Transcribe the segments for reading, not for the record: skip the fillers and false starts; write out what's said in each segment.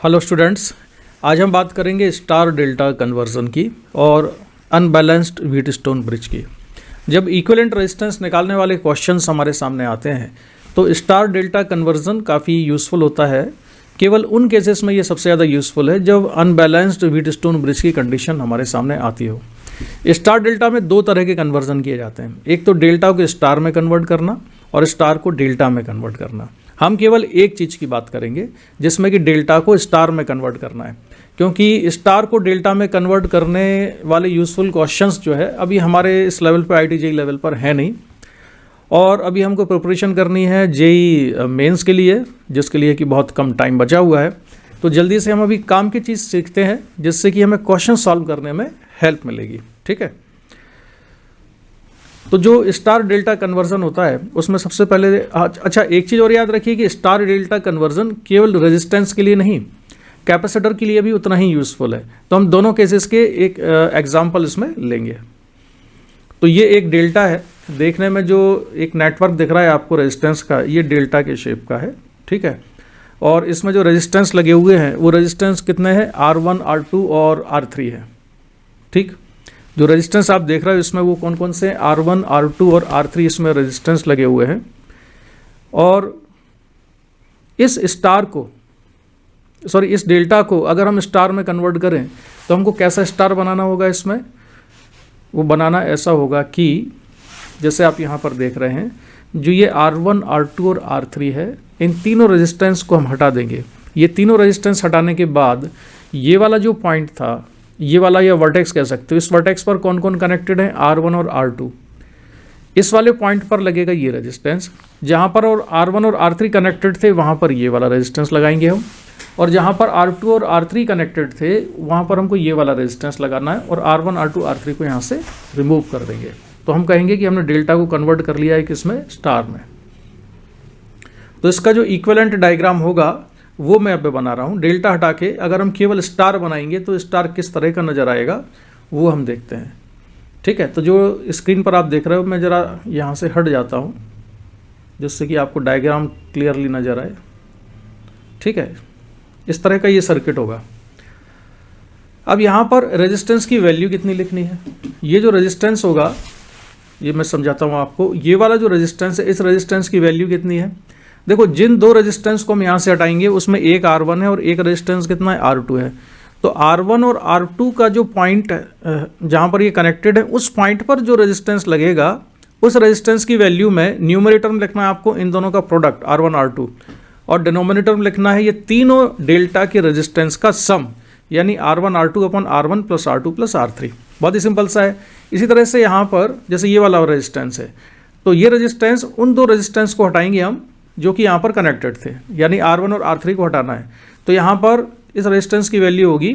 Hello students, आज हम बात करेंगे स्टार डेल्टा कन्वर्जन की और अनबैलेंस्ड व्हीटस्टोन ब्रिज की। जब इक्विवेलेंट रेजिस्टेंस निकालने वाले क्वेश्चंस हमारे सामने आते हैं तो स्टार डेल्टा कन्वर्जन काफ़ी यूज़फुल होता है। केवल उन केसेस में ये सबसे ज़्यादा यूज़फुल है जब अनबैलेंस्ड व्हीटस्टोन ब्रिज की कंडीशन हमारे सामने आती हो। स्टार डेल्टा में दो तरह के कन्वर्जन किए जाते हैं, एक तो डेल्टा को स्टार में कन्वर्ट करना और स्टार को डेल्टा में कन्वर्ट करना। हम केवल एक चीज़ की बात करेंगे जिसमें कि डेल्टा को स्टार में कन्वर्ट करना है, क्योंकि स्टार को डेल्टा में कन्वर्ट करने वाले यूज़फुल क्वेश्चंस जो है अभी हमारे इस लेवल पर IIT लेवल पर है नहीं, और अभी हमको प्रिपरेशन करनी है JEE मेंस के लिए, जिसके लिए कि बहुत कम टाइम बचा हुआ है। तो जल्दी से हम अभी काम की चीज़ सीखते हैं जिससे कि हमें क्वेश्चन सॉल्व करने में हेल्प मिलेगी। ठीक है, तो जो स्टार डेल्टा कन्वर्जन होता है उसमें सबसे पहले अच्छा एक चीज़ और याद रखिए कि स्टार डेल्टा कन्वर्जन केवल रेजिस्टेंस के लिए नहीं, कैपेसिटर के लिए भी उतना ही यूज़फुल है। तो हम दोनों केसेस के एक एग्जांपल इसमें लेंगे। तो ये एक डेल्टा है, देखने में जो एक नेटवर्क दिख रहा है आपको रेजिस्टेंस का, ये डेल्टा के शेप का है। ठीक है, और इसमें जो रेजिस्टेंस लगे हुए हैं वो रेजिस्टेंस कितने हैं, R1 R2 और R3 है। ठीक, जो रेजिस्टेंस आप देख रहे हो इसमें वो कौन कौन से R1 R2 और R3 इसमें रेजिस्टेंस लगे हुए हैं। और इस डेल्टा को अगर हम स्टार में कन्वर्ट करें तो हमको कैसा स्टार बनाना होगा, इसमें वो बनाना ऐसा होगा कि जैसे आप यहाँ पर देख रहे हैं, जो ये R1 R2 और R3 है, इन तीनों रेजिस्टेंस को हम हटा देंगे। ये तीनों रेजिस्टेंस हटाने के बाद ये वाला जो पॉइंट था, ये वाला या वर्टेक्स कह सकते हो, इस वर्टेक्स पर कौन कौन कनेक्टेड है, R1 और R2। इस वाले पॉइंट पर लगेगा ये रेजिस्टेंस, जहाँ पर और R1 और R3 कनेक्टेड थे वहाँ पर ये वाला रेजिस्टेंस लगाएंगे हम, और जहाँ पर R2 और R3 कनेक्टेड थे वहाँ पर हमको ये वाला रेजिस्टेंस लगाना है, और R1 R2 R3 को यहाँ से रिमूव कर देंगे। तो हम कहेंगे कि हमने डेल्टा को कन्वर्ट कर लिया है किसमें, स्टार में। तो इसका जो इक्विवेलेंट डायग्राम होगा वो मैं अब बना रहा हूँ। डेल्टा हटा के अगर हम केवल स्टार बनाएंगे तो स्टार किस तरह का नज़र आएगा वो हम देखते हैं। ठीक है, तो जो स्क्रीन पर आप देख रहे हो, मैं ज़रा यहाँ से हट जाता हूँ जिससे कि आपको डायग्राम क्लियरली नज़र आए। ठीक है, इस तरह का ये सर्किट होगा। अब यहाँ पर रेजिस्टेंस की वैल्यू कितनी लिखनी है, ये जो रेजिस्टेंस होगा ये मैं समझाता हूँ आपको। ये वाला जो रेजिस्टेंस है, इस रेजिस्टेंस की वैल्यू कितनी है, देखो जिन दो रेजिस्टेंस को हम यहाँ से हटाएंगे उसमें एक R1 है और एक रेजिस्टेंस कितना है, R2 है। तो R1 और R2 का जो पॉइंट जहाँ पर ये कनेक्टेड है, उस पॉइंट पर जो रेजिस्टेंस लगेगा उस रेजिस्टेंस की वैल्यू में न्यूमरेटर में लिखना है आपको इन दोनों का प्रोडक्ट R1 R2, और डिनोमिनेटर में लिखना है ये तीनों डेल्टा के रेजिस्टेंस का सम, यानी R1 R2 upon R1 plus R2 plus R3। बहुत ही सिंपल सा है। इसी तरह से यहाँ पर जैसे ये वाला रेजिस्टेंस है, तो ये रेजिस्टेंस, उन दो रेजिस्टेंस को हटाएंगे हम जो कि यहाँ पर कनेक्टेड थे, यानी R1 और R3 को हटाना है। तो यहाँ पर इस रेजिस्टेंस की वैल्यू होगी,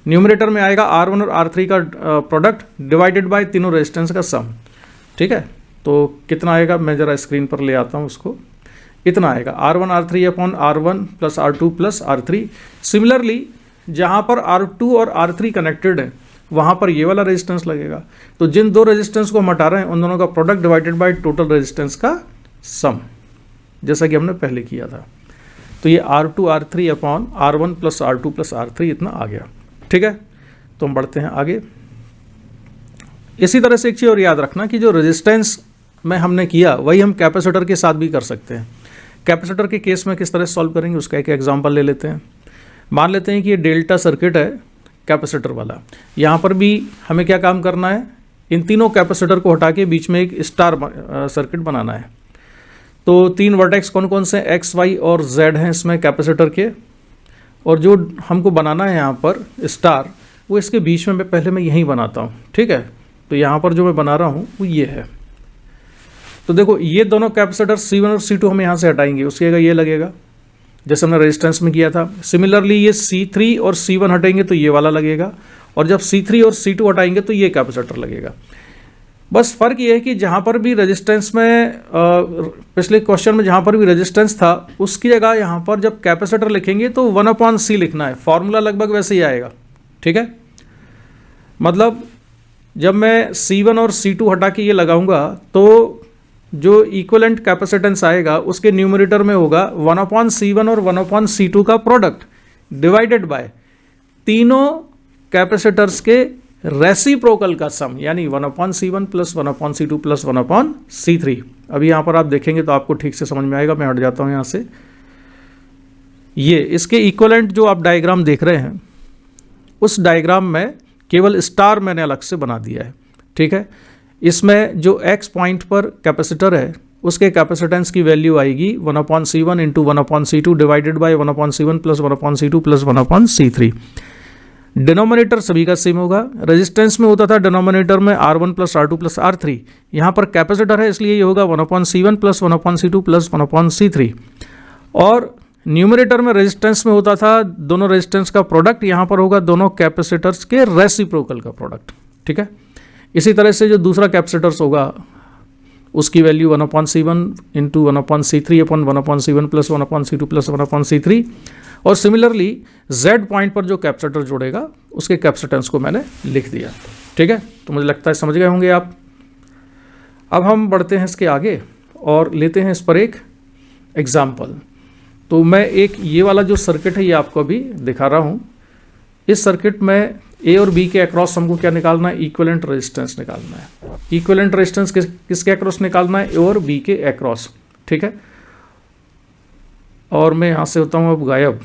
न्यूमरेटर में आएगा R1 और R3 का प्रोडक्ट डिवाइडेड बाय तीनों रेजिस्टेंस का सम। ठीक है, तो कितना आएगा, मैं ज़रा स्क्रीन पर ले आता हूँ उसको। इतना आएगा R1 R3 upon R1 plus R2 plus R3। Similarly जहाँ पर R2 और R3 कनेक्टेड है वहाँ पर ये वाला रेजिस्टेंस लगेगा। तो जिन दो रेजिस्टेंस को हम हटा रहे हैं उन दोनों का product divided by total resistance का सम, जैसा कि हमने पहले किया था। तो ये R2 R3 upon R1 plus R2 plus R3 इतना आ गया। ठीक है, तो हम बढ़ते हैं आगे। इसी तरह से एक चीज़ और याद रखना कि जो रेजिस्टेंस में हमने किया वही हम कैपेसिटर के साथ भी कर सकते हैं। कैपेसिटर के केस में किस तरह सॉल्व करेंगे उसका एक एग्जांपल ले लेते हैं। मान लेते हैं कि ये डेल्टा सर्किट है कैपेसिटर वाला। यहाँ पर भी हमें क्या काम करना है, इन तीनों कैपेसिटर को हटा के बीच में एक स्टार सर्किट बनाना है। तो तीन वर्टेक्स कौन कौन से X Y और Z हैं इसमें कैपेसिटर के, और जो हमको बनाना है यहाँ पर स्टार, वो इसके बीच में पहले मैं यहीं बनाता हूँ। ठीक है, तो यहाँ पर जो मैं बना रहा हूँ वो ये है। तो देखो ये दोनों कैपेसिटर C1 और C2 हम यहाँ से हटाएंगे, उसकी जगह ये लगेगा जैसे हमने रेजिस्टेंस में किया था। सिमिलरली ये C3 और C1 हटेंगे तो ये वाला लगेगा, और जब C3 और C2 हटाएंगे तो ये कैपेसिटर लगेगा। बस फ़र्क ये है कि जहाँ पर भी रेजिस्टेंस में पिछले क्वेश्चन में जहाँ पर भी रेजिस्टेंस था उसकी जगह यहाँ पर जब कैपेसिटर लिखेंगे तो 1/C लिखना है। फॉर्मूला लगभग वैसे ही आएगा। ठीक है, मतलब जब मैं C1 और C2 हटा के ये लगाऊंगा तो जो इक्विवेलेंट कैपेसिटेंस आएगा उसके न्यूमरेटर में होगा 1/C1 और 1/C2 का प्रोडक्ट डिवाइडेड बाय तीनों कैपेसिटर्स के रेसिप्रोकल का सम, यानी 1/C1 plus 1/C2 plus 1/C3। अभी यहाँ पर आप देखेंगे तो आपको ठीक से समझ में आएगा। मैं हट जाता हूँ यहाँ से। ये इसके इक्वलेंट जो आप डायग्राम देख रहे हैं, उस डायग्राम में केवल स्टार मैंने अलग से बना दिया है, ठीक है। इसमें जो x पॉइंट पर कैपेसिटर है उसके कैपेसिटेंस की वैल्यू आएगी 1/C1 into 1/C2 divided by 1/C1 plus 1/C2 plus 1/C3। Denominator सभी का सेम होगा। रेजिस्टेंस में होता था डिनोमिनेटर में R1 plus R2 plus R3, यहाँ पर कैपेसिटर है इसलिए ये होगा 1/C1 plus 1/C2 plus 1/C3। और न्यूमरेटर में रेजिस्टेंस में होता था दोनों रेजिस्टेंस का प्रोडक्ट, यहाँ पर होगा दोनों कैपेसिटर्स के रेसिप्रोकल का प्रोडक्ट, ठीक है। इसी तरह से जो दूसरा कैपेसिटर्स होगा उसकी वैल्यू 1/C1 इंटू 1/C3 अपन 1/C1 plus 1/C2 plus 1/C3। और सिमिलरली Z पॉइंट पर जो कैपेसिटर जोड़ेगा उसके कैपेसिटेंस को मैंने लिख दिया, ठीक है। तो मुझे लगता है समझ गए होंगे आप। अब हम बढ़ते हैं इसके आगे और लेते हैं इस पर एक एग्जाम्पल। तो मैं एक ये वाला जो सर्किट है ये आपको अभी दिखा रहा हूँ। इस सर्किट में ए और बी के अक्रॉस हमको क्या निकालना है? इक्विवेलेंट रेजिस्टेंस निकालना है। इक्विवेलेंट रेजिस्टेंस किसके अक्रॉस निकालना है? ए और बी के अक्रॉस, ठीक है। और मैं यहाँ से होता हूँ अब गायब।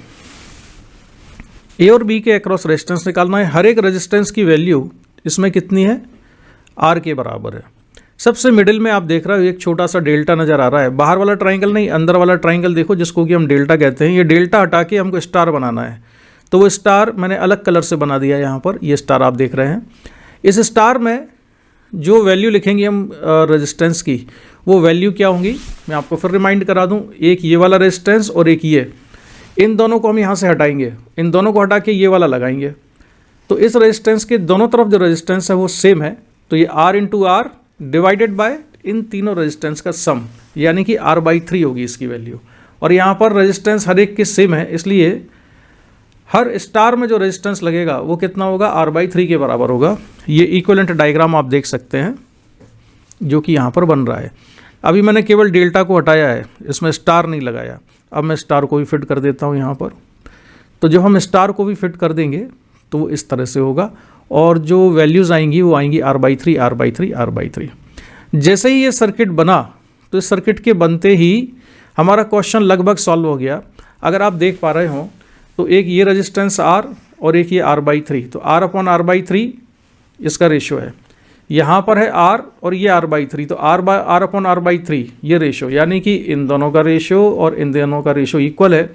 ए और बी के अक्रॉस रेजिस्टेंस निकालना है। हर एक रेजिस्टेंस की वैल्यू इसमें कितनी है? आर के बराबर है। सबसे मिडिल में आप देख रहे हो एक छोटा सा डेल्टा नज़र आ रहा है। बाहर वाला ट्राइंगल नहीं, अंदर वाला ट्राइंगल देखो जिसको कि हम डेल्टा कहते हैं। ये डेल्टा हटा के हमको स्टार बनाना है, तो वो स्टार मैंने अलग कलर से बना दिया। यहाँ पर ये स्टार आप देख रहे हैं। इस स्टार में जो वैल्यू लिखेंगे हम रेजिस्टेंस की, वो वैल्यू क्या होंगी मैं आपको फिर रिमाइंड करा दूँ। एक ये वाला रेजिस्टेंस और एक ये, इन दोनों को हम यहाँ से हटाएंगे, इन दोनों को हटा के ये वाला लगाएंगे। तो इस रेजिस्टेंस के दोनों तरफ जो रेजिस्टेंस है वो सेम है, तो ये R into R divided by इन तीनों रेजिस्टेंस का सम, यानी कि R/3 होगी इसकी वैल्यू। और यहाँ पर रेजिस्टेंस हर एक के सेम है, इसलिए हर स्टार में जो रेजिस्टेंस लगेगा वो कितना होगा? R/3 के बराबर होगा। ये इक्विवेलेंट डायग्राम आप देख सकते हैं जो कि यहाँ पर बन रहा है। अभी मैंने केवल डेल्टा को हटाया है, इसमें स्टार नहीं लगाया। अब मैं स्टार को भी फिट कर देता हूँ यहाँ पर। तो जब हम स्टार को भी फिट कर देंगे तो वो इस तरह से होगा, और जो वैल्यूज़ आएंगी वो आएंगी R/3 R/3 R/3। जैसे ही ये सर्किट बना, तो इस सर्किट के बनते ही हमारा क्वेश्चन लगभग सॉल्व हो गया। अगर आप देख पा रहे हो तो एक ये रेजिस्टेंस R और एक ये R/3, तो R/R/3 इसका रेशो है। यहाँ पर है R और ये R/3, तो R/R/3 ये रेशो, यानी कि इन दोनों का रेशो और इन दोनों का रेशो इक्वल है।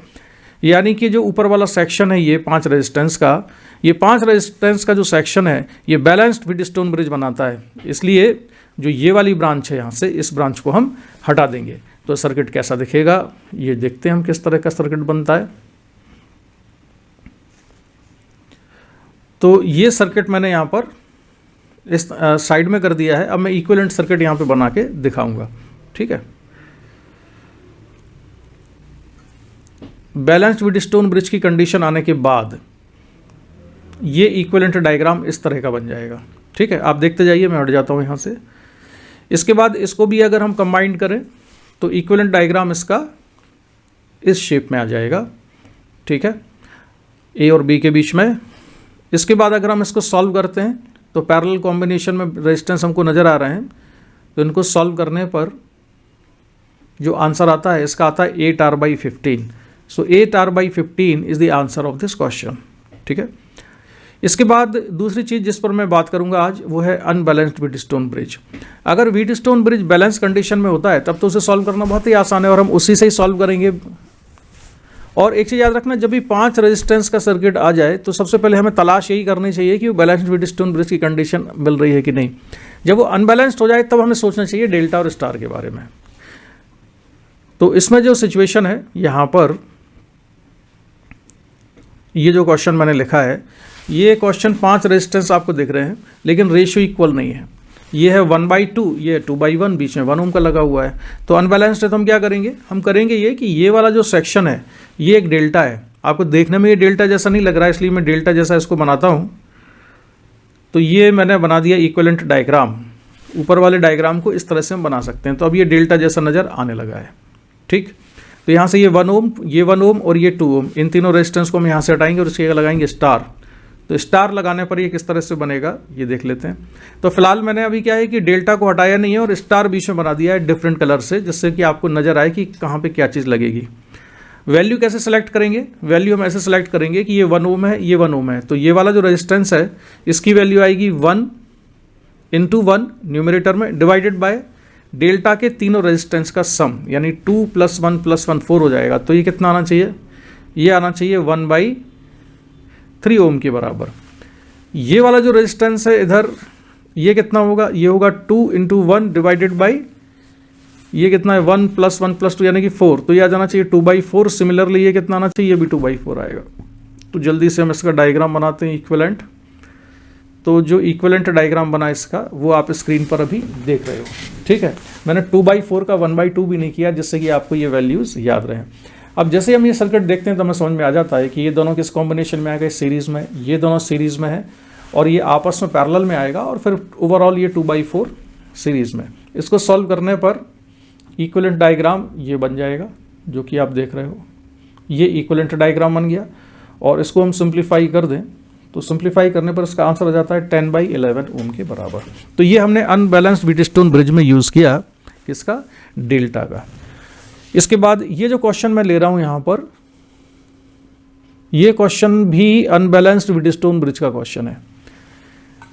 यानी कि जो ऊपर वाला सेक्शन है ये 5 रेजिस्टेंस का, ये 5 रेजिस्टेंस का जो सेक्शन है ये बैलेंस्ड व्हीटस्टोन ब्रिज बनाता है। इसलिए जो ये वाली ब्रांच है यहाँ से, इस ब्रांच को हम हटा देंगे। तो सर्किट कैसा दिखेगा ये देखते हैं हम, किस तरह का सर्किट बनता है। तो ये सर्किट मैंने यहाँ पर इस साइड में कर दिया है। अब मैं इक्विवेलेंट सर्किट यहाँ पे बना के दिखाऊंगा, ठीक है। बैलेंस्ड व्हीटस्टोन ब्रिज की कंडीशन आने के बाद ये इक्विवेलेंट डायग्राम इस तरह का बन जाएगा, ठीक है। आप देखते जाइए, मैं हट जाता हूँ यहाँ से। इसके बाद इसको भी अगर हम कंबाइन करें तो इक्विवेलेंट डायग्राम इसका इस शेप में आ जाएगा, ठीक है, ए और बी के बीच में। इसके बाद अगर हम इसको सॉल्व करते हैं तो पैरेलल कॉम्बिनेशन में रेजिस्टेंस हमको नज़र आ रहे हैं, तो इनको सॉल्व करने पर जो आंसर आता है इसका आता है 8R/15। So 8R/15 is the answer of this question, ठीक है। इसके बाद दूसरी चीज़ जिस पर मैं बात करूंगा आज वो है अनबैलेंस्ड व्हीटस्टोन ब्रिज। अगर व्हीटस्टोन ब्रिज बैलेंस कंडीशन में होता है तब तो उसे सॉल्व करना बहुत ही आसान है और हम उसी से ही सॉल्व करेंगे। और एक चीज़ याद रखना, जब भी 5 रेजिस्टेंस का सर्किट आ जाए तो सबसे पहले हमें तलाश यही करनी चाहिए कि वो बैलेंस्ड व्हीटस्टोन ब्रिज की कंडीशन मिल रही है कि नहीं। जब वो अनबैलेंस्ड हो जाए तब हमें सोचना चाहिए डेल्टा और स्टार के बारे में। तो इसमें जो सिचुएशन है यहाँ पर, ये जो क्वेश्चन मैंने लिखा है, ये क्वेश्चन 5 रेजिस्टेंस आपको दिख रहे हैं लेकिन रेशियो इक्वल नहीं है। ये है 1/2, ये 2/1, बीच में 1 ओम का लगा हुआ है। तो अनबैलेंस्ड है तो हम क्या करेंगे? हम करेंगे ये कि ये वाला जो सेक्शन है ये एक डेल्टा है। आपको देखने में ये डेल्टा जैसा नहीं लग रहा है, इसलिए मैं डेल्टा जैसा इसको बनाता हूँ। तो ये मैंने बना दिया इक्विवेलेंट डायग्राम। ऊपर वाले डायग्राम को इस तरह से हम बना सकते हैं। तो अब ये डेल्टा जैसा नज़र आने लगा है, ठीक। तो यहाँ से ये 1 ओम, ये 1 ओम और ये 2 ओम, इन तीनों रेजिस्टेंस को हम यहाँ से हटाएंगे और इसकी जगह लगाएंगे स्टार। तो स्टार लगाने पर ये किस तरह से बनेगा ये देख लेते हैं। तो फिलहाल मैंने अभी क्या है कि डेल्टा को हटाया नहीं है और स्टार बीच में बना दिया है डिफरेंट कलर से, जिससे कि आपको नज़र आए कि कहाँ पे क्या चीज़ लगेगी। वैल्यू कैसे सेलेक्ट करेंगे? वैल्यू हम ऐसे सेलेक्ट करेंगे कि ये 1 ओम है, ये 1 ओम है, तो ये वाला जो रेजिस्टेंस है इसकी वैल्यू आएगी 1 × 1 न्यूमरेटर में डिवाइडेड बाय डेल्टा के तीनों रेजिस्टेंस का सम, यानी 2 + 1 + 1 4 हो जाएगा। तो ये कितना आना चाहिए? ये आना चाहिए 1/3 ओम के बराबर। ये वाला जो रेजिस्टेंस है इधर, ये कितना होगा? ये होगा 2 × 1 डिवाइडेड बाई ये कितना है 1 + 1 + 2 यानी कि 4, तो ये आ जाना चाहिए 2/4। सिमिलरली ये कितना आना चाहिए? ये भी 2/4 आएगा। तो जल्दी से हम इसका डायग्राम बनाते हैं इक्विवेलेंट। तो जो इक्विवेलेंट डायग्राम बना इसका वो आप स्क्रीन पर अभी देख रहे हो, ठीक है। मैंने 2/4 का 1/2 भी नहीं किया, जिससे कि आपको ये वैल्यूज़ याद रहें। अब जैसे हम ये सर्किट देखते हैं तो हमें समझ में आ जाता है कि ये दोनों किस कॉम्बिनेशन में आएगा, सीरीज़ में, ये दोनों सीरीज़ में है और ये आपस में पैरेलल में आएगा और फिर ओवरऑल ये 2/4 सीरीज़ में। इसको सॉल्व करने पर इक्विवेलेंट डायग्राम ये बन जाएगा जो कि आप देख रहे हो। ये इक्विवेलेंट डायग्राम बन गया और इसको हम सिंप्लीफाई कर दें तो सिंप्लीफाई करने पर इसका आंसर आ जाता है 10/11 ओम के बराबर। तो ये हमने अनबैलेंस्ड व्हीटस्टोन ब्रिज में यूज़ किया, किसका? डेल्टा का। इसके बाद ये जो क्वेश्चन मैं ले रहा हूँ यहाँ पर, ये क्वेश्चन भी अनबैलेंस्ड व्हीटस्टोन ब्रिज का क्वेश्चन है।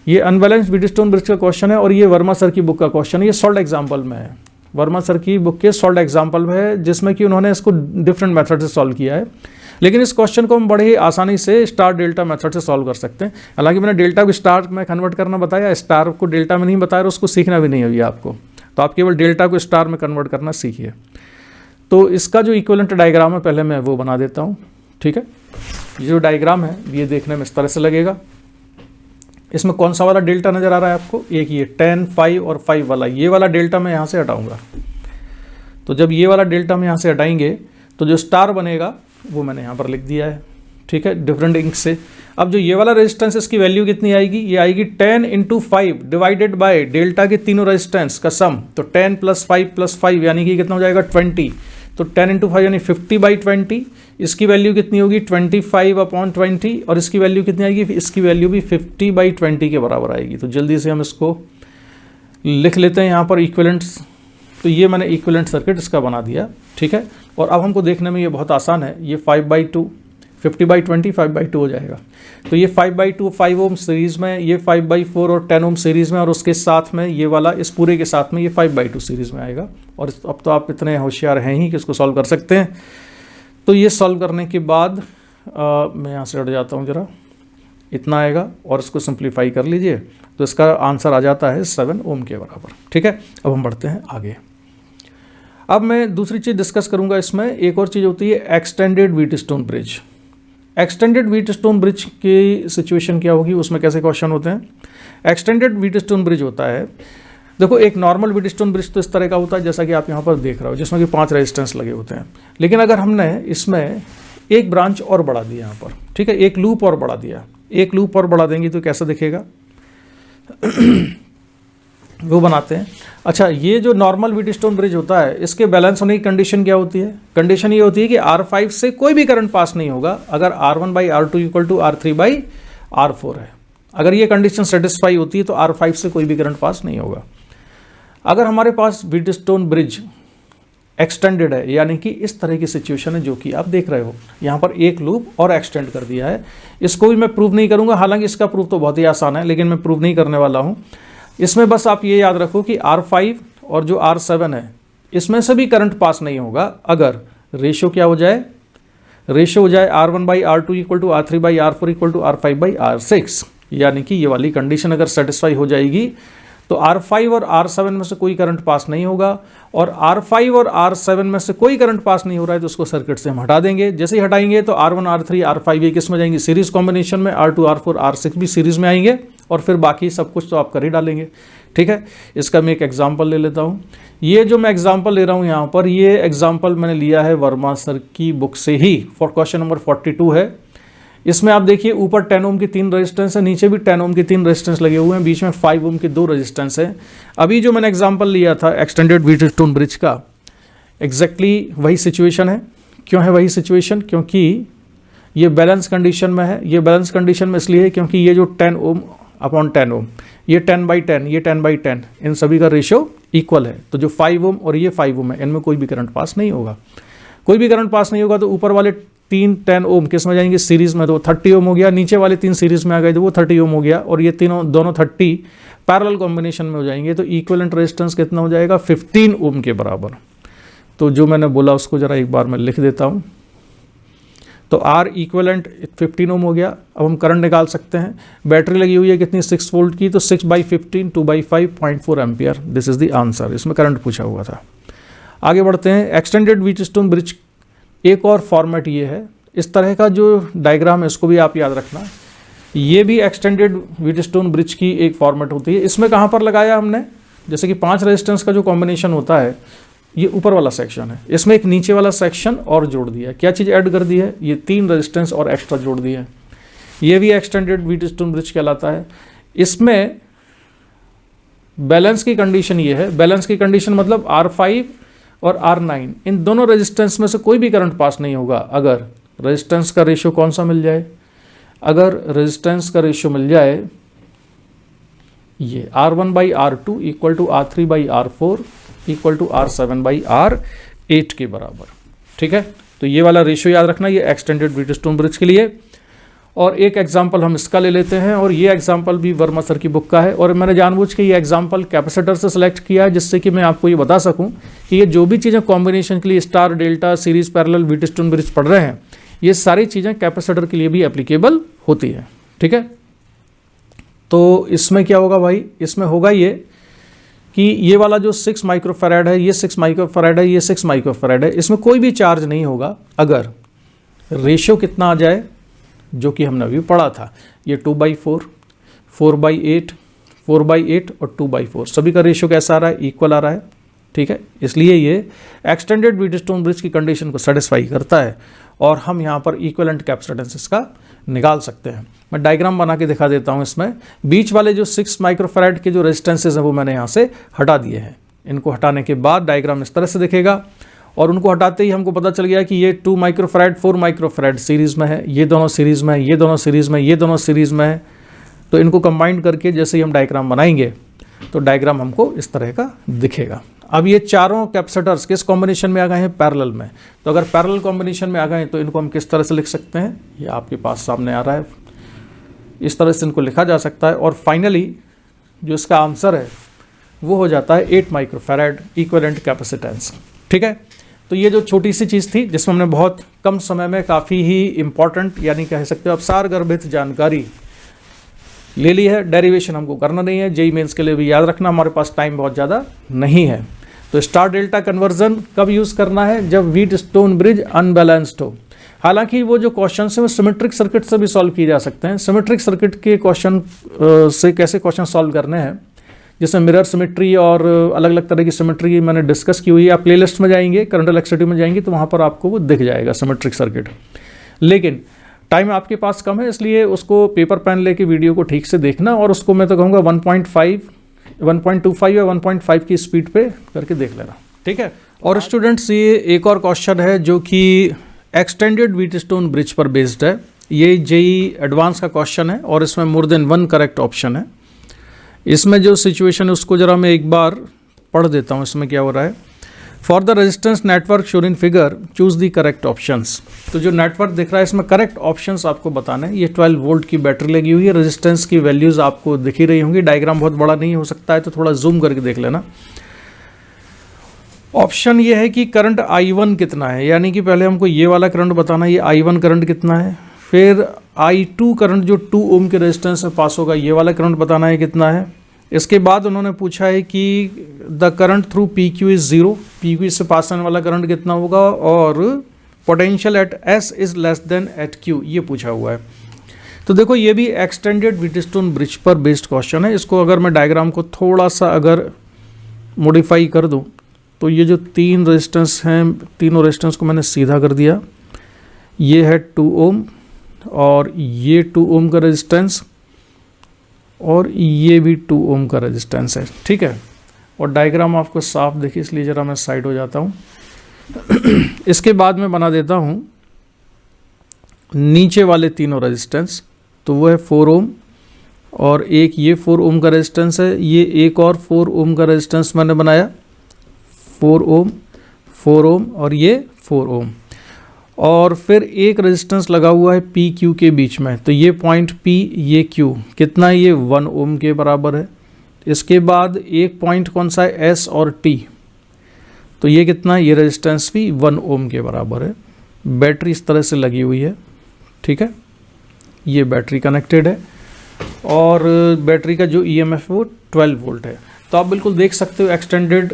ये अनबैलेंस्ड व्हीटस्टोन ब्रिज का क्वेश्चन है और ये वर्मा सर की बुक का क्वेश्चन है। ये सॉल्व एग्जाम्पल में है, वर्मा सर की बुक के सॉल्व एग्जाम्पल में है, जिसमें कि उन्होंने इसको डिफरेंट मेथड से सॉल्व किया है। लेकिन इस क्वेश्चन को हम बड़े ही आसानी से स्टार डेल्टा मेथड से सॉल्व कर सकते हैं। हालांकि मैंने डेल्टा को स्टार में कन्वर्ट करना बताया, स्टार को डेल्टा में नहीं बताया और उसको सीखना भी नहीं है आपको, तो आप केवल डेल्टा को स्टार में कन्वर्ट करना सीखिए। तो इसका जो इक्विवेलेंट डायग्राम है पहले मैं वो बना देता हूँ, ठीक है। ये जो डायग्राम है ये देखने में इस तरह से लगेगा। इसमें कौन सा वाला डेल्टा नज़र आ रहा है आपको? एक ये 10, 5 और 5 वाला, ये वाला डेल्टा मैं यहाँ से हटाऊँगा। तो जब ये वाला डेल्टा हम यहाँ से हटाएंगे तो जो स्टार बनेगा वो मैंने यहाँ पर लिख दिया है, ठीक है, डिफरेंट इंक से। अब जो ये वाला रेजिस्टेंस, इसकी वैल्यू कितनी आएगी? ये आएगी 10 × 5 डिवाइडेड बाय डेल्टा के तीनों रेजिस्टेंस का सम। तो 10 + 5 + 5 यानी कि कितना हो जाएगा? 20। तो 10 × 5 यानी 50/20। इसकी वैल्यू कितनी होगी? 25/20। और इसकी वैल्यू कितनी आएगी? इसकी वैल्यू भी 50/20 के बराबर आएगी। तो जल्दी से हम इसको लिख लेते हैं यहाँ पर इक्विवेलेंट्स। तो ये मैंने इक्विवेलेंट सर्किट इसका बना दिया, ठीक है। और अब हमको देखने में ये बहुत आसान है। ये 5/2, 50/20 5/2 हो जाएगा। तो ये 5/2 5 ओम सीरीज़ में, ये 5/4 और 10 ओम सीरीज़ में, और उसके साथ में ये वाला इस पूरे के साथ में ये 5/2 सीरीज़ में आएगा। और अब तो आप इतने होशियार हैं ही कि इसको सॉल्व कर सकते हैं। तो ये सॉल्व करने के बाद मैं यहाँ से हट जाता हूँ ज़रा, इतना आएगा और इसको सिंप्लीफाई कर लीजिए तो इसका आंसर आ जाता है 7 ओम के बराबर, ठीक है। अब हम बढ़ते हैं आगे। अब मैं दूसरी चीज़ डिस्कस करूंगा इसमें। एक और चीज़ होती है extended Wheatstone bridge. Extended Wheatstone bridge की सिचुएशन क्या होगी, उसमें कैसे क्वेश्चन होते हैं। एक्सटेंडेड व्हीटस्टोन ब्रिज होता है, देखो एक नॉर्मल व्हीटस्टोन ब्रिज तो इस तरह का होता है जैसा कि आप यहाँ पर देख रहे हो, जिसमें कि 5 रेजिस्टेंस लगे होते हैं। लेकिन अगर हमने इसमें एक ब्रांच और बढ़ा दिया यहाँ पर, ठीक है, एक लूप और बढ़ा दिया, एक लूप और बढ़ा देंगे तो कैसा दिखेगा वो बनाते हैं। अच्छा, ये जो नॉर्मल व्हीटस्टोन ब्रिज होता है, इसके बैलेंस होने की कंडीशन क्या होती है? कंडीशन ये होती है कि R5 से कोई भी करंट पास नहीं होगा अगर R1/R2 = R3/R4 है। अगर ये कंडीशन सेटिस्फाई होती है तो R5 से कोई भी करंट पास नहीं होगा। अगर हमारे पास व्हीटस्टोन ब्रिज एक्सटेंडेड है, यानी कि इस तरह की सिचुएशन है जो कि आप देख रहे हो, यहाँ पर एक लूप और एक्सटेंड कर दिया है। इसको भी मैं प्रूव नहीं करूँगा, हालांकि इसका प्रूफ तो बहुत ही आसान है, लेकिन मैं प्रूव नहीं करने वाला हूँ। इसमें बस आप ये याद रखो कि R5 और जो R7 है, इसमें से भी करंट पास नहीं होगा अगर रेशो क्या हो जाए, रेशो हो जाए R1/R2 = R3/R4 = R5/R6, यानी कि ये वाली कंडीशन अगर सेटिस्फाई हो जाएगी तो R5 और R7 में से कोई करंट पास नहीं होगा। और R5 और R7 में से कोई करंट पास नहीं हो रहा है तो उसको सर्किट से हम हटा देंगे। जैसे ही हटाएंगे तो R1 R3 R5 ये किस में जाएंगे? सीरीज कॉम्बिनेशन में। R2 R4 R6 भी सीरीज में आएंगे और फिर बाकी सब कुछ तो आप कर ही डालेंगे, ठीक है। इसका मैं एक एग्जाम्पल ले लेता हूँ। ये जो मैं एग्जाम्पल ले रहा हूँ यहाँ पर, ये एग्जाम्पल मैंने लिया है वर्मा सर की बुक से ही। क्वेश्चन नंबर 42 है। इसमें आप देखिए ऊपर 10 ओम की 3 रेजिस्टेंस है, नीचे भी 10 ओम की 3 रेजिस्टेंस लगे हुए हैं, बीच में 5 ओम के 2 रेजिस्टेंस है। अभी जो मैंने एग्जांपल लिया था एक्सटेंडेड व्हीटस्टोन ब्रिज का, एग्जैक्टली वही सिचुएशन है। क्यों है वही सिचुएशन? क्योंकि ये बैलेंस कंडीशन में है। ये बैलेंस कंडीशन में इसलिए है क्योंकि ये जो 10 ओम अपॉन 10 ओम, ये 10/10, ये 10/10, इन सभी का रेशियो इक्वल है। तो जो 5 ओम और ये 5 ओम है, इनमें कोई भी करंट पास नहीं होगा। कोई भी करंट पास नहीं होगा तो ऊपर वाले 3 10 ओम किस में जाएंगे? सीरीज में, तो 30 ओम हो गया। नीचे वाले 3 सीरीज में आ गए तो वो 30 ओम हो गया, और ये दोनों 30 पैरेलल कॉम्बिनेशन में हो जाएंगे। तो इक्विवेलेंट रेजिस्टेंस कितना हो जाएगा? 15 ओम के बराबर। तो जो मैंने बोला उसको जरा एक बार मैं लिख देता हूँ। तो R इक्विवेलेंट 15 ओम हो गया। अब हम करंट निकाल सकते हैं। बैटरी लगी हुई है कितनी? 6 वोल्ट की, तो 6/15 2/5 0.4 ampere. This is the answer. इसमें करंट पूछा हुआ था। आगे बढ़ते हैं। एक्सटेंडेड व्हीटस्टोन ब्रिज, एक और फॉर्मेट ये है। इस तरह का जो डायग्राम है इसको भी आप याद रखना। ये भी एक्सटेंडेड व्हीटस्टोन ब्रिज की एक फॉर्मेट होती है। इसमें कहाँ पर लगाया हमने? जैसे कि 5 रेजिस्टेंस का जो कॉम्बिनेशन होता है, ये ऊपर वाला सेक्शन है, इसमें एक नीचे वाला सेक्शन और जोड़ दिया है। क्या चीज़ ऐड कर दी है? ये 3 रेजिस्टेंस और एक्स्ट्रा जोड़ दिया है। ये भी एक्सटेंडेड व्हीटस्टोन ब्रिज कहलाता है। इसमें बैलेंस की कंडीशन ये है, बैलेंस की कंडीशन मतलब R5 और R9, इन दोनों रेजिस्टेंस में से कोई भी करंट पास नहीं होगा अगर रेजिस्टेंस का रेशियो कौन सा मिल जाए? अगर रेजिस्टेंस का रेशियो मिल जाए ये R1/R2 equal to R3/R4 equal to R7/R8 के बराबर। ठीक है, तो ये वाला रेशियो याद रखना, ये एक्सटेंडेड व्हीटस्टोन ब्रिज के लिए। और एक एग्जांपल हम इसका ले लेते हैं, और ये एग्जांपल भी वर्मा सर की बुक का है, और मैंने जानबूझ के ये एग्जांपल कैपेसिटर से सिलेक्ट किया है, जिससे कि मैं आपको ये बता सकूं कि ये जो भी चीज़ें कॉम्बिनेशन के लिए star, delta, series, parallel, Wheatstone bridge पढ़ रहे हैं, ये सारी चीज़ें कैपेसिटर के लिए भी एप्लीकेबल होती है। ठीक है, तो इसमें क्या होगा भाई? इसमें होगा ये कि ये वाला जो 6 माइक्रोफैराड है, ये 6 माइक्रोफैराड है, ये 6 माइक्रोफैराड है, इसमें कोई भी चार्ज नहीं होगा अगर रेशियो कितना आ जाए, जो कि हमने अभी पढ़ा था, ये 2/4, 4/8, 4/8 और 2/4, सभी का रेशियो कैसा आ रहा है? इक्वल आ रहा है। ठीक है, इसलिए ये एक्सटेंडेड व्हीटस्टोन ब्रिज की कंडीशन को सेटिस्फाई करता है, और हम यहाँ पर इक्विवेलेंट कैपेसिटेंस का निकाल सकते हैं। मैं डायग्राम बना के दिखा देता हूँ। इसमें बीच वाले जो 6 माइक्रोफैराड के जो रेजिस्टेंसेज हैं वो मैंने यहाँ से हटा दिए हैं। इनको हटाने के बाद डायग्राम इस तरह से दिखेगा, और उनको हटाते ही हमको पता चल गया कि ये 2 माइक्रोफैराड 4 माइक्रोफैराड सीरीज़ में है, ये दोनों सीरीज़ में है, ये दोनों सीरीज़ में, ये दोनों सीरीज़ में है। तो इनको कंबाइन करके जैसे ही हम डायग्राम बनाएंगे तो डायग्राम हमको इस तरह का दिखेगा। अब ये चारों कैपेसिटर्स किस कॉम्बिनेशन में आ गए हैं? पैरेलल में। तो अगर पैरेलल कॉम्बिनेशन में आ गए तो इनको हम किस तरह से लिख सकते हैं? ये आपके पास सामने आ रहा है, इस तरह से इनको लिखा जा सकता है। और फाइनली जो इसका आंसर है वो हो जाता है 8 माइक्रोफैराड इक्विवेलेंट कैपेसिटेंस। ठीक है, तो ये जो छोटी सी चीज़ थी जिसमें हमने बहुत कम समय में काफ़ी ही इंपॉर्टेंट, यानी कह सकते हो आप सारगर्भित जानकारी ले ली है। डेरिवेशन हमको करना नहीं है, जेईई मेंस के लिए भी याद रखना, हमारे पास टाइम बहुत ज़्यादा नहीं है। तो स्टार डेल्टा कन्वर्जन कब यूज़ करना है? जब व्हीटस्टोन ब्रिज अनबैलेंस्ड हो। हालांकि वो जो क्वेश्चन है वो सिमेट्रिक सर्किट से भी सॉल्व किए जा सकते हैं। सिमेट्रिक सर्किट के क्वेश्चन से कैसे क्वेश्चन सॉल्व करने हैं, जिसमें मिरर सिमेट्री और अलग अलग तरह की सिमेट्री मैंने डिस्कस की हुई है। आप प्लेलिस्ट में जाएंगे, करंट इलेक्ट्रिसिटी में जाएंगे, तो वहाँ पर आपको वो दिख जाएगा सिमेट्रिक सर्किट। लेकिन टाइम आपके पास कम है, इसलिए उसको पेपर पेन लेके वीडियो को ठीक से देखना, और उसको मैं तो कहूँगा 1.25 या 1.5 की स्पीड पे करके देख लेना। ठीक है, और स्टूडेंट्स ये एक और क्वेश्चन है जो कि एक्सटेंडेड व्हीटस्टोन ब्रिज पर बेस्ड है। ये जेईई एडवांस का क्वेश्चन है, और इसमें मोर देन 1 करेक्ट ऑप्शन है। इसमें जो सिचुएशन है उसको जरा मैं एक बार पढ़ देता हूँ। इसमें क्या हो रहा है? For the resistance network shown in figure choose the correct options. तो जो नेटवर्क दिख रहा है इसमें करेक्ट ऑप्शंस आपको बताने हैं। ये 12 वोल्ट की बैटरी लगी हुई है, रेजिस्टेंस की वैल्यूज आपको दिख ही रही होंगी। डायग्राम बहुत बड़ा नहीं हो सकता है, तो थोड़ा जूम करके देख लेना। ऑप्शन ये है कि करंट I1 कितना है, यानी कि पहले हमको ये वाला करंट बताना है, ये I1 करंट कितना है। फिर I2 करंट जो 2 ओम के रेजिस्टेंस में पास होगा, ये वाला करंट बताना है कितना है। इसके बाद उन्होंने पूछा है कि the current through PQ is 0, PQ से पास होने वाला करंट कितना होगा, और potential at S is less than at Q, ये पूछा हुआ है। तो देखो ये भी एक्सटेंडेड व्हीटस्टोन ब्रिज पर बेस्ड क्वेश्चन है। इसको अगर मैं डायग्राम को थोड़ा सा अगर मॉडिफाई कर दूं, तो ये जो 3 रेजिस्टेंस हैं, तीनों रेजिस्टेंस को मैंने सीधा कर दिया। ये है 2 ओम, और ये 2 ओम का रेजिस्टेंस, और ये भी 2 ओम का रेजिस्टेंस है। ठीक है, और डायग्राम आपको साफ देखिए, इसलिए ज़रा मैं साइड हो जाता हूँ। इसके बाद मैं बना देता हूँ नीचे वाले तीनों रेजिस्टेंस, तो वो है 4 ओम और एक ये 4 ओम का रेजिस्टेंस है, ये एक और 4 ओम का रेजिस्टेंस मैंने बनाया, 4 ओम 4 ओम और ये 4 ओम, और फिर एक रेजिस्टेंस लगा हुआ है पी क्यू के बीच में, तो ये पॉइंट पी ये क्यू कितना है, ये 1 ओम के बराबर है। इसके बाद एक पॉइंट कौन सा है, एस और टी, तो ये कितना है, ये रेजिस्टेंस भी 1 ओम के बराबर है। बैटरी इस तरह से लगी हुई है, ठीक है, ये बैटरी कनेक्टेड है और बैटरी का जो ईएमएफ है वो 12 वोल्ट है। तो आप बिल्कुल देख सकते हो एक्सटेंडेड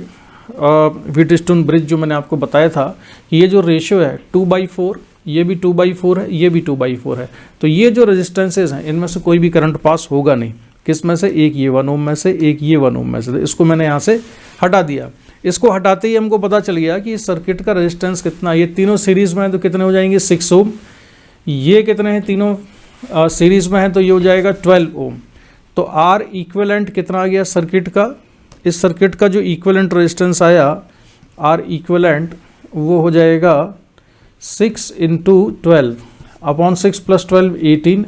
व्हीटस्टोन ब्रिज जो मैंने आपको बताया था कि ये जो रेशियो है 2/4, ये भी 2/4 है, ये भी 2/4 है। तो ये जो रेजिस्टेंसेज हैं इनमें से कोई भी करंट पास होगा नहीं, किस में से, एक ये 1 ओम में से, एक ये 1 ओम में से, तो इसको मैंने यहाँ से हटा दिया। इसको हटाते ही हमको पता चल गया कि इस सर्किट का रेजिस्टेंस कितना, ये तीनों सीरीज में है तो कितने हो जाएंगे, 6 ओम, ये कितने हैं, तीनों सीरीज में है तो ये हो जाएगा 12 ओम। तो आर इक्विवेलेंट कितना आ गया सर्किट का, इस सर्किट का जो इक्विवेलेंट रेजिस्टेंस आया आर इक्विवेलेंट वो हो जाएगा 6 × 12 अपॉन 6 + 12 18,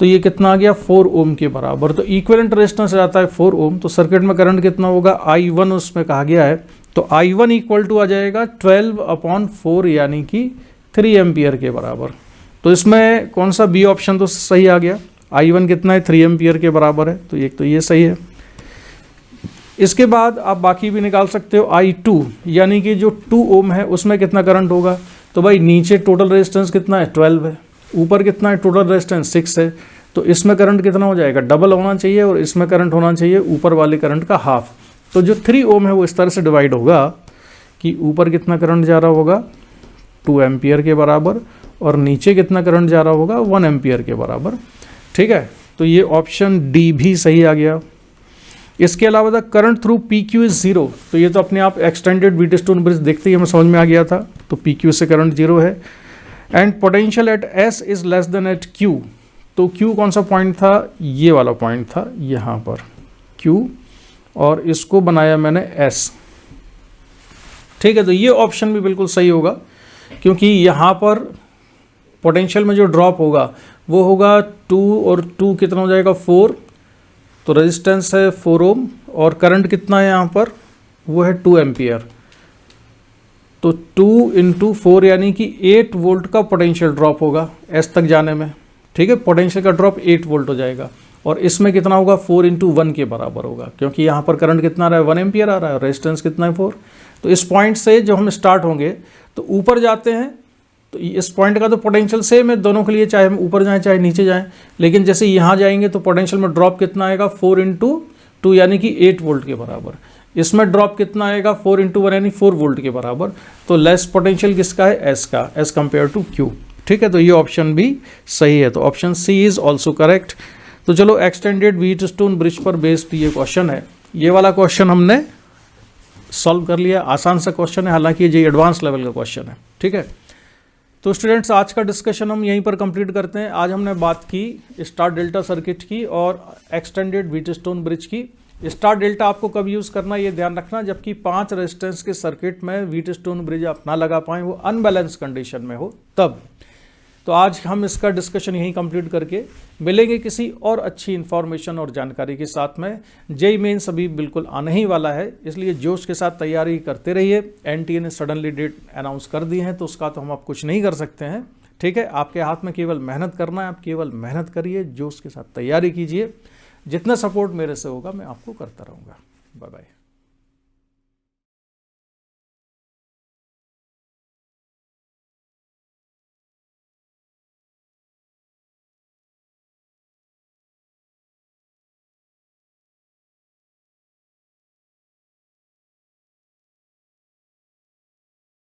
तो ये कितना आ गया 4 ओम के बराबर। तो इक्विवेलेंट रेजिस्टेंस आता है 4 ओम, तो सर्किट में करंट कितना होगा, I1 उसमें कहा गया है, तो I1 इक्वल टू आ जाएगा 12/4 यानी कि 3 एम्पियर के बराबर। तो इसमें कौन सा बी ऑप्शन तो सही आ गया, I1 कितना है 3 एम्पियर के बराबर है, तो एक तो ये सही है। इसके बाद आप बाकी भी निकाल सकते हो, I2 यानी कि जो 2 ओम है उसमें कितना करंट होगा, तो भाई नीचे टोटल रेजिस्टेंस कितना है 12 है, ऊपर कितना है टोटल रेजिस्टेंस 6 है, तो इसमें करंट कितना हो जाएगा, डबल होना चाहिए और इसमें करंट होना चाहिए ऊपर वाले करंट का हाफ। तो जो 3 ओम है वो इस तरह से डिवाइड होगा कि ऊपर कितना करंट जा रहा होगा 2 एम्पियर के बराबर और नीचे कितना करंट जा रहा होगा 1 एम्पियर के बराबर, ठीक है। तो ये ऑप्शन डी भी सही आ गया। इसके अलावा the current through P Q is 0, तो ये तो अपने आप एक्सटेंडेड व्हीटस्टोन ब्रिज देखते ही हमें समझ में आ गया था, तो पी क्यू से करंट 0 है। And potential at S is less than at Q, तो क्यू कौन सा पॉइंट था, ये वाला पॉइंट था यहाँ पर क्यू, और इसको बनाया मैंने एस, ठीक है। तो ये ऑप्शन भी बिल्कुल सही होगा क्योंकि यहाँ पर पोटेंशियल में जो ड्रॉप होगा वो होगा 2 और 2 कितना हो जाएगा 4, तो रेजिस्टेंस है 4 ओम और करंट कितना है यहाँ पर, वो है 2 एम्पियर, तो 2 × 4 यानी कि 8 वोल्ट का पोटेंशियल ड्रॉप होगा एस तक जाने में, ठीक है। पोटेंशियल का ड्रॉप 8 वोल्ट हो जाएगा और इसमें कितना होगा 4 × 1 के बराबर होगा, क्योंकि यहाँ पर करंट कितना आ रहा है 1 एम्पियर आ रहा है और रेजिस्टेंस कितना है 4। तो इस पॉइंट से जो हम स्टार्ट होंगे तो ऊपर जाते हैं, तो इस पॉइंट का तो पोटेंशियल सेम है दोनों के लिए, चाहे हम ऊपर जाएं चाहे नीचे जाएं, लेकिन जैसे यहाँ जाएंगे तो पोटेंशियल में ड्रॉप कितना आएगा 4 × 2 यानी कि 8 वोल्ट के बराबर, इसमें ड्रॉप कितना आएगा 4 × 1 यानी 4 वोल्ट के बराबर। तो लेस पोटेंशियल किसका है, एस का, एस कंपेयर टू क्यू, ठीक है। तो ये ऑप्शन भी सही है, तो option C is also correct. तो चलो एक्सटेंडेड व्हीटस्टोन ब्रिज पर बेस्ड ये क्वेश्चन है, ये वाला क्वेश्चन हमने सॉल्व कर लिया, आसान सा क्वेश्चन है, हालांकि ये एडवांस लेवल का क्वेश्चन है, ठीक है। तो स्टूडेंट्स आज का डिस्कशन हम यहीं पर कंप्लीट करते हैं। आज हमने बात की स्टार डेल्टा सर्किट की और एक्सटेंडेड व्हीटस्टोन ब्रिज की। स्टार डेल्टा आपको कब यूज़ करना ये ध्यान रखना, जबकि 5 रेजिस्टेंस के सर्किट में व्हीटस्टोन ब्रिज आप ना लगा पाएँ, वो अनबैलेंस कंडीशन में हो तब। तो आज हम इसका डिस्कशन यहीं कंप्लीट करके मिलेंगे किसी और अच्छी इन्फॉर्मेशन और जानकारी के साथ में। जेईई मेंस अभी बिल्कुल आने ही वाला है, इसलिए जोश के साथ तैयारी करते रहिए। एनटीए ने सडनली डेट अनाउंस कर दी है तो उसका तो हम आप कुछ नहीं कर सकते हैं, ठीक है। आपके हाथ में केवल मेहनत करना है, आप केवल मेहनत करिए, जोश के साथ तैयारी कीजिए। जितना सपोर्ट मेरे से होगा मैं आपको करता रहूँगा। Bye bye.